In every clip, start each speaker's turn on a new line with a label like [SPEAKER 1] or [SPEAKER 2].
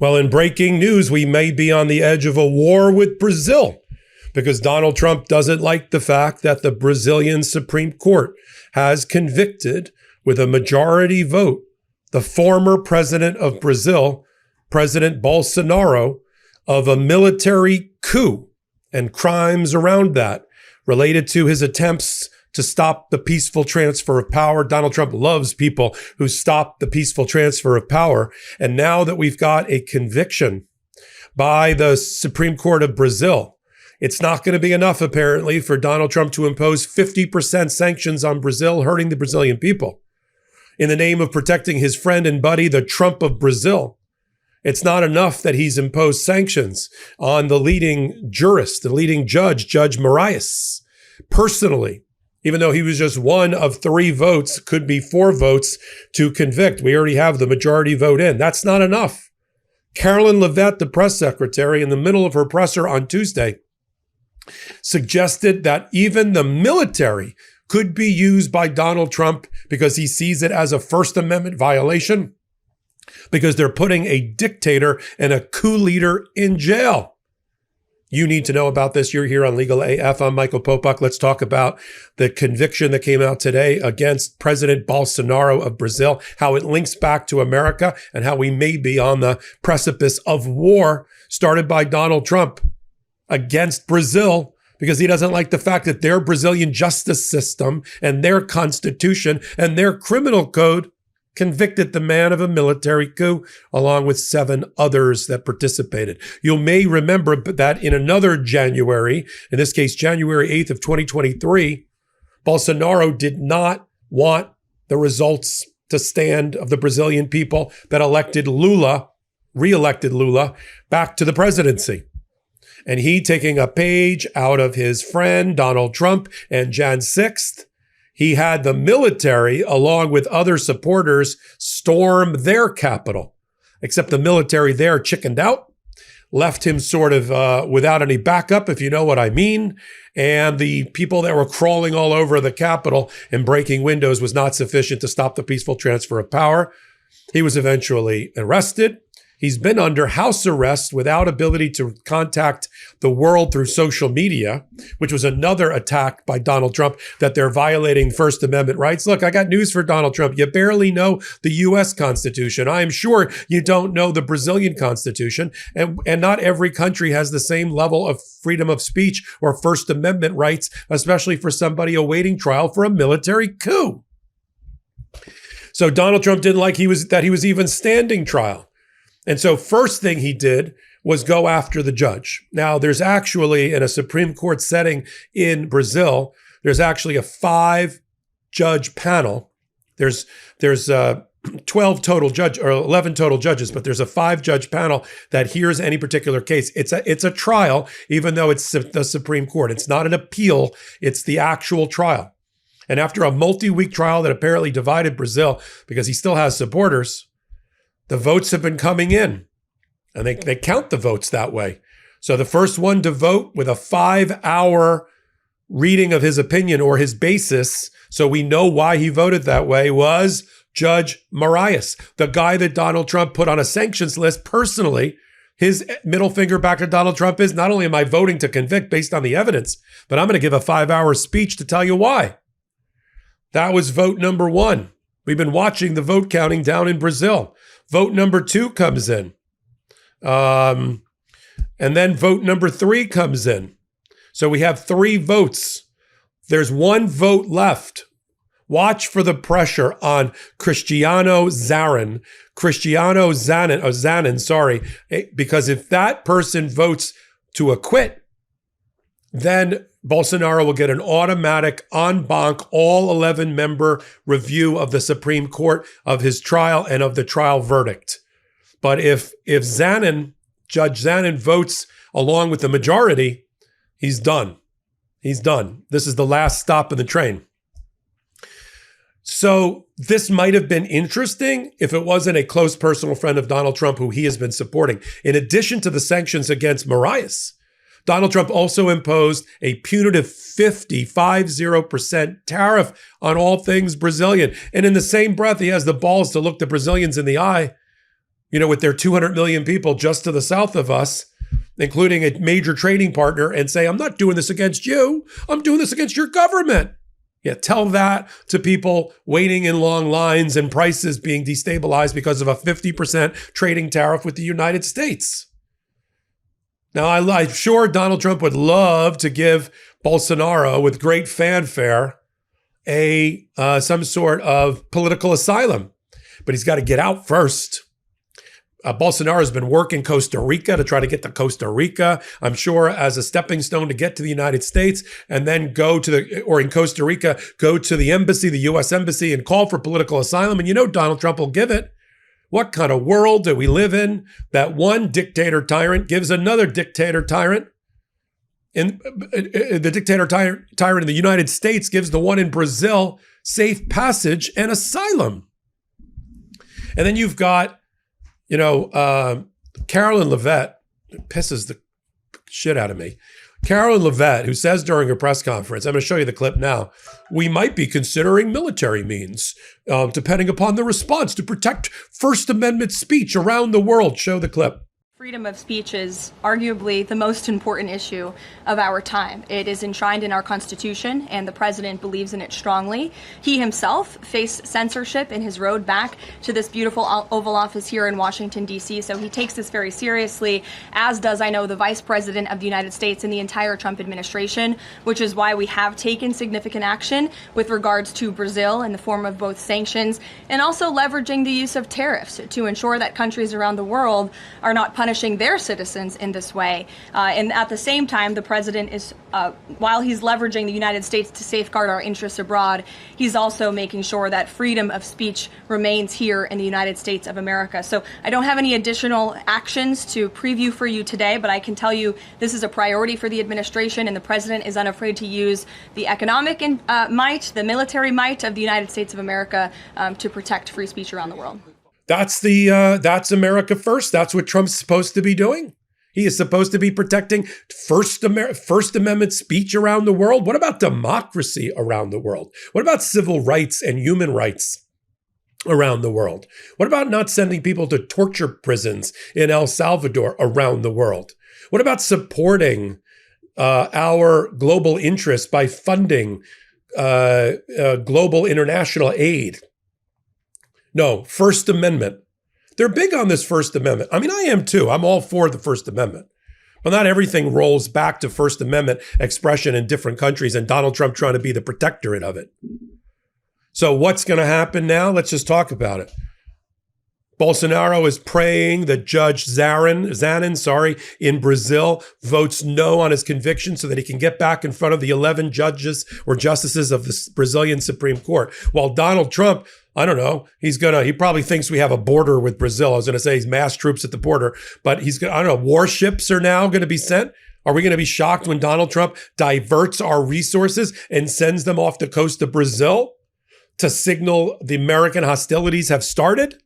[SPEAKER 1] Well, in breaking news, we may be on the edge of a war with Brazil because Donald Trump doesn't like the fact that the Brazilian Supreme Court has convicted with a majority vote the former president of Brazil, President Bolsonaro, of a military coup and crimes around that related to his attempts to stop the peaceful transfer of power. Donald Trump loves people who stop the peaceful transfer of power. And now that we've got a conviction by the Supreme Court of Brazil, it's not going to be enough, apparently, for Donald Trump to impose 50% sanctions on Brazil, hurting the Brazilian people in the name of protecting his friend and buddy, the Trump of Brazil. It's not enough that he's imposed sanctions on the leading jurist, the leading judge, Judge Moraes, personally, even though he was just one of 3 votes, could be 4 votes to convict. We already have the majority vote in. That's not enough. Carolyn Levitt, the press secretary, in the middle of her presser on Tuesday, suggested that even the military could be used by Donald Trump because he sees it as a First Amendment violation, because they're putting a dictator and a coup leader in jail. You need to know about this. You're here on Legal AF. I'm Michael Popok. Let's talk about the conviction that came out today against President Bolsonaro of Brazil, how it links back to America, and how we may be on the precipice of war started by Donald Trump against Brazil because he doesn't like the fact that their Brazilian justice system and their constitution and their criminal code convicted the man of a military coup, along with 7 others that participated. You may remember that in another January, in this case, January 8th of 2023, Bolsonaro did not want the results to stand of the Brazilian people that elected Lula, re-elected Lula, back to the presidency. And he, taking a page out of his friend Donald Trump and Jan 6th, he had the military, along with other supporters, storm their capital, except the military there chickened out, left him sort of without any backup, if you know what I mean. And the people that were crawling all over the Capitol and breaking windows was not sufficient to stop the peaceful transfer of power. He was eventually arrested. He's been under house arrest without ability to contact the world through social media, which was another attack by Donald Trump that they're violating First Amendment rights. Look, I got news for Donald Trump. You barely know the U.S. Constitution. I am sure you don't know the Brazilian Constitution. And not every country has the same level of freedom of speech or First Amendment rights, especially for somebody awaiting trial for a military coup. So Donald Trump didn't like that he was even standing trial. And so first thing he did was go after the judge. Now, there's actually, in a Supreme Court setting in Brazil, there's actually a 5-judge panel. There's 12 total judge or 11 total judges, but there's a 5-judge panel that hears any particular case. It's a trial, even though it's the Supreme Court. It's not an appeal. It's the actual trial. And after a multi-week trial that apparently divided Brazil because he still has supporters, the votes have been coming in, and they count the votes that way. So the first one to vote with a 5-hour reading of his opinion or his basis, so we know why he voted that way, was Judge Moraes, the guy that Donald Trump put on a sanctions list personally. His middle finger back to Donald Trump is, not only am I voting to convict based on the evidence, but I'm going to give a 5-hour speech to tell you why. That was vote number 1. We've been watching the vote counting down in Brazil. Vote number 2 comes in. And then vote number 3 comes in. So we have 3 votes. There's 1 vote left. Watch for the pressure on Cristiano Zanin, because if that person votes to acquit, then Bolsonaro will get an automatic en banc, all 11-member review of the Supreme Court of his trial and of the trial verdict. But if Judge Zanin votes along with the majority, he's done. He's done. This is the last stop in the train. So this might have been interesting if it wasn't a close personal friend of Donald Trump who he has been supporting. In addition to the sanctions against Moraes, Donald Trump also imposed a punitive 50% tariff on all things Brazilian. And in the same breath, he has the balls to look the Brazilians in the eye, with their 200 million people just to the south of us, including a major trading partner, and say, I'm not doing this against you. I'm doing this against your government. Yeah, tell that to people waiting in long lines and prices being destabilized because of a 50% trading tariff with the United States. Now, I'm sure Donald Trump would love to give Bolsonaro, with great fanfare, some sort of political asylum, but he's got to get out first. Bolsonaro has been working Costa Rica to try to get to Costa Rica, I'm sure, as a stepping stone to get to the United States, and then or in Costa Rica, go to the embassy, the U.S. embassy, and call for political asylum. And Donald Trump will give it. What kind of world do we live in that one dictator tyrant gives another dictator tyrant? And the dictator tyrant in the United States gives the one in Brazil safe passage and asylum. And then you've got, Carolyn Levitt, it pisses the shit out of me. Carolyn Levitt, who says during her press conference, I'm going to show you the clip now, we might be considering military means, depending upon the response, to protect First Amendment speech around the world. Show the clip.
[SPEAKER 2] Freedom of speech is arguably the most important issue of our time. It is enshrined in our Constitution, and the president believes in it strongly. He himself faced censorship in his road back to this beautiful Oval Office here in Washington, D.C., so he takes this very seriously, as does, I know, the Vice President of the United States and the entire Trump administration, which is why we have taken significant action with regards to Brazil in the form of both sanctions and also leveraging the use of tariffs to ensure that countries around the world are not punishing their citizens in this way. And at the same time, the president is, while he's leveraging the United States to safeguard our interests abroad, he's also making sure that freedom of speech remains here in the United States of America. So I don't have any additional actions to preview for you today, but I can tell you this is a priority for the administration, and the president is unafraid to use the economic might, the military might of the United States of America to protect free speech around the world.
[SPEAKER 1] That's America first. That's what Trump's supposed to be doing. He is supposed to be protecting First Amendment speech around the world. What about democracy around the world? What about civil rights and human rights around the world? What about not sending people to torture prisons in El Salvador around the world? What about supporting our global interests by funding global international aid? No, First Amendment. They're big on this First Amendment. I mean, I am too. I'm all for the First Amendment. But not everything rolls back to First Amendment expression in different countries and Donald Trump trying to be the protectorate of it. So what's going to happen now? Let's just talk about it. Bolsonaro is praying that Judge Zanin, in Brazil votes no on his conviction so that he can get back in front of the 11 judges or justices of the Brazilian Supreme Court. While Donald Trump, I don't know, he probably thinks we have a border with Brazil. I was going to say he's mass troops at the border, but warships are now going to be sent. Are we going to be shocked when Donald Trump diverts our resources and sends them off the coast of Brazil to signal the American hostilities have started?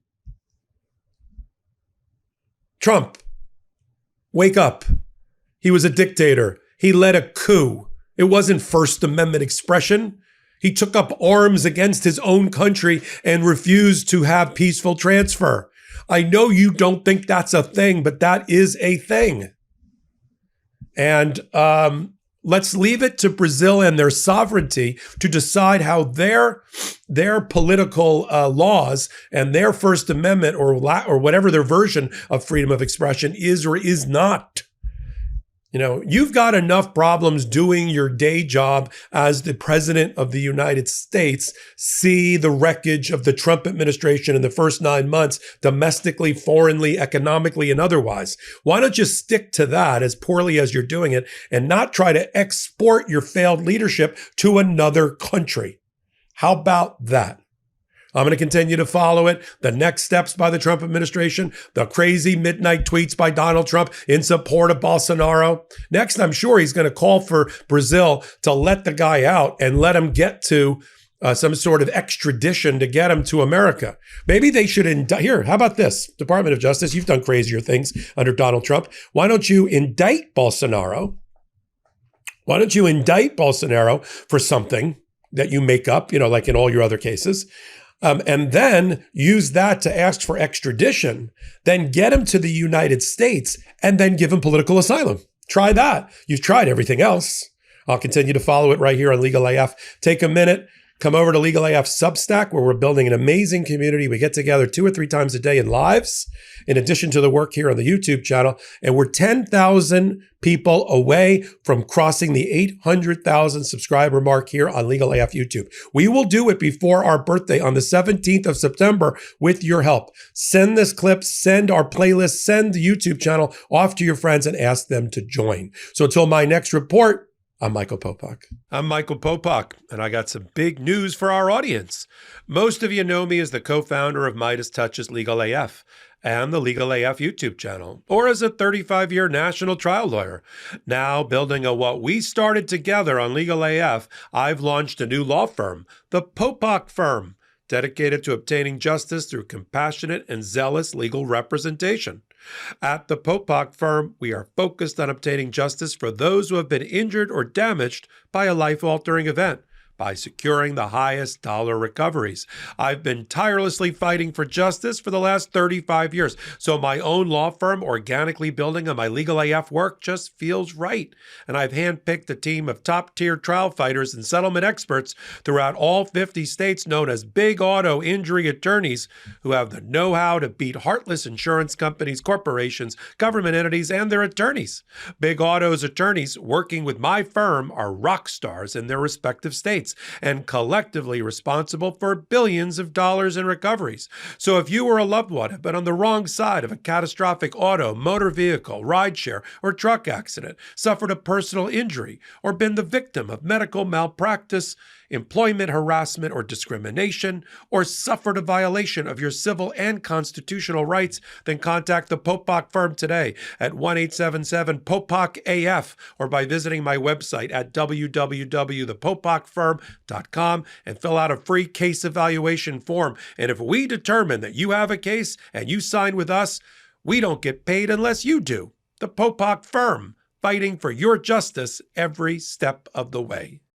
[SPEAKER 1] Trump, wake up. He was a dictator. He led a coup. It wasn't First Amendment expression. He took up arms against his own country and refused to have peaceful transfer. I know you don't think that's a thing, but that is a thing. And let's leave it to Brazil and their sovereignty to decide how their political laws and their First Amendment or whatever their version of freedom of expression is or is not. You've got enough problems doing your day job as the president of the United States. See the wreckage of the Trump administration in the first 9 months, domestically, foreignly, economically, and otherwise. Why don't you stick to that as poorly as you're doing it and not try to export your failed leadership to another country? How about that? I'm going to continue to follow it. The next steps by the Trump administration, the crazy midnight tweets by Donald Trump in support of Bolsonaro. Next, I'm sure he's going to call for Brazil to let the guy out and let him get to some sort of extradition to get him to America. Bolsonaro. They should indict. Here, how about this? Department of Justice, you've done crazier things under Donald Trump. Why don't you indict Bolsonaro? Why don't you indict Bolsonaro for something that you make up, like in all your other cases? and then use that to ask for extradition, then get him to the United States, and then give him political asylum. Try that. You've tried everything else. I'll continue to follow it right here on Legal AF. Take a minute. Come over to Legal AF Substack, where we're building an amazing community. We get together 2 or 3 times a day in lives, in addition to the work here on the YouTube channel. And we're 10,000 people away from crossing the 800,000 subscriber mark here on Legal AF YouTube. We will do it before our birthday on the 17th of September with your help. Send this clip, send our playlist, send the YouTube channel off to your friends and ask them to join. So until my next report, I'm Michael Popok. I'm Michael Popok, and I got some big news for our audience. Most of you know me as the co-founder of Midas Touches Legal AF and the Legal AF YouTube channel, or as a 35-year national trial lawyer. Now, building on what we started together on Legal AF, I've launched a new law firm, the Popok Firm, dedicated to obtaining justice through compassionate and zealous legal representation. At the Popok Firm, we are focused on obtaining justice for those who have been injured or damaged by a life-altering event by securing the highest dollar recoveries. I've been tirelessly fighting for justice for the last 35 years, so my own law firm organically building on my Legal AF work just feels right. And I've handpicked a team of top-tier trial fighters and settlement experts throughout all 50 states known as big auto injury attorneys who have the know-how to beat heartless insurance companies, corporations, government entities, and their attorneys. Big Auto's attorneys working with my firm are rock stars in their respective states and collectively responsible for billions of dollars in recoveries. So if you or a loved one have been on the wrong side of a catastrophic auto, motor vehicle, rideshare, or truck accident, suffered a personal injury, or been the victim of medical malpractice, employment harassment or discrimination, or suffered a violation of your civil and constitutional rights, then contact the Popok Firm today at 1-877-POPOK-AF or by visiting my website at www.thepopokfirm.com and fill out a free case evaluation form. And if we determine that you have a case and you sign with us, we don't get paid unless you do. The Popok Firm, fighting for your justice every step of the way.